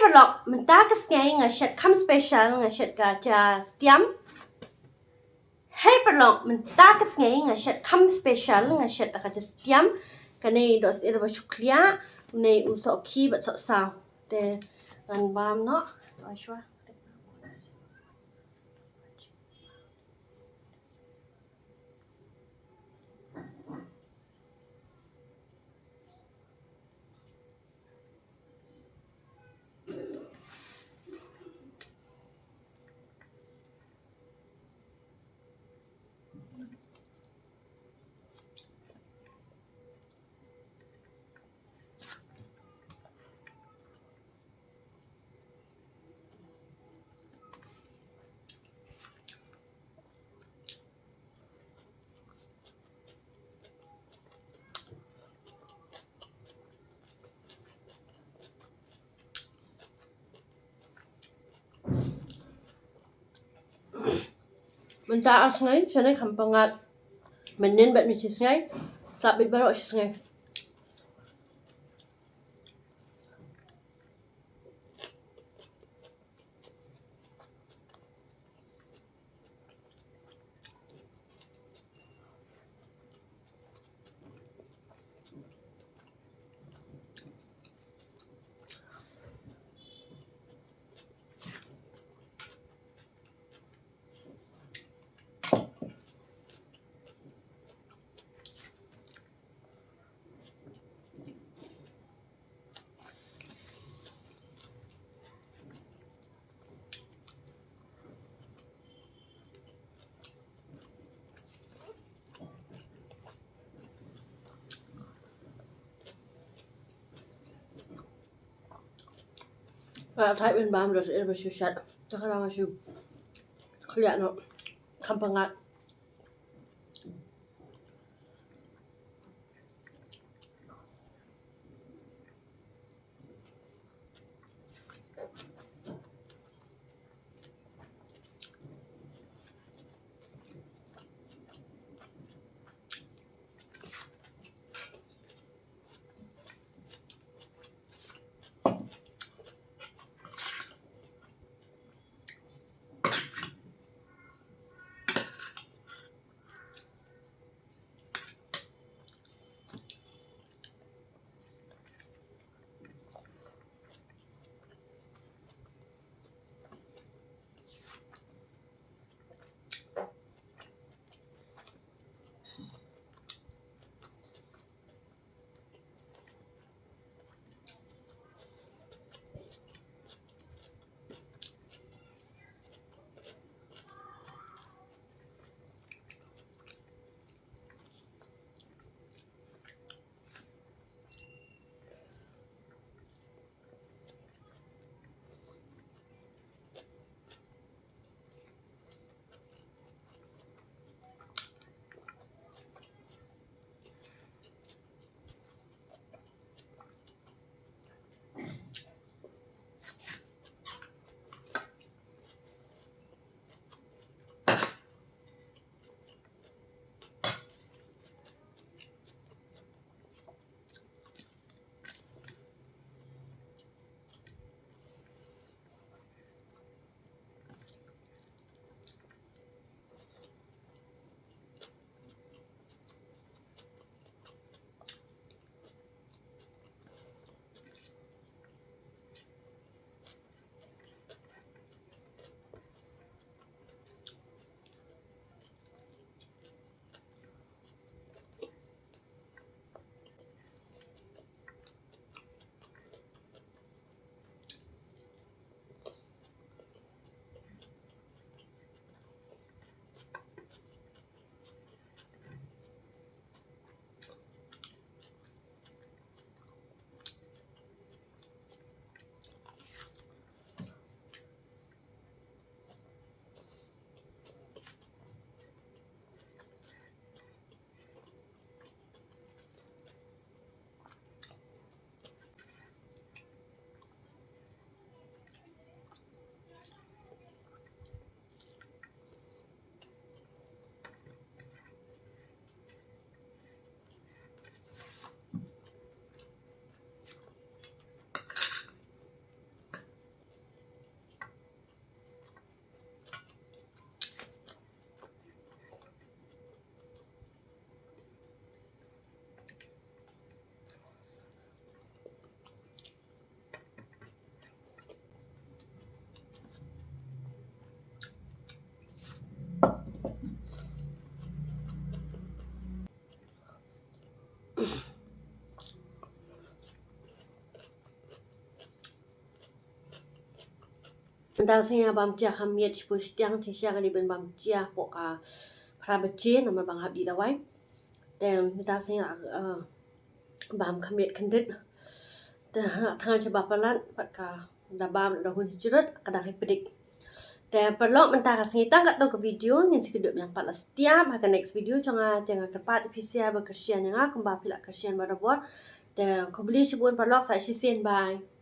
berlok mentakas ngai ngashat kam special ngashat ka stiam. Hey berlok mentakas ngai ngashat kam special ngashat ka stiam. Kanai dos ira ba shuklia nei usok ki bat sok sao. Te ngan bam no. Ashwa. Mentakas ngai sanai kampangat. Menin bat misis ngai. Sabit barok sis ngai. Thái bên bám rồi sẽ vào siêu sạch. Chắc là vào siêu. Keliat no kampangat. Dal saya bam cia kamiet push tiang tisha kali ben bam cia poka prabaje nama bang habdi dawai. Dan dal saya bam kamiet kendit. Dah tangan coba pelan patka dah bam dah hun jerut kadang pedik. Dan perlu mentara sengita kat tu ke video yang sekedip yang patlah setiap akan next video jangan kepat PCI berkesian yang aku mbak pilak kesian pada buat. Dan kau beli sebuah perlu saya sisen bye.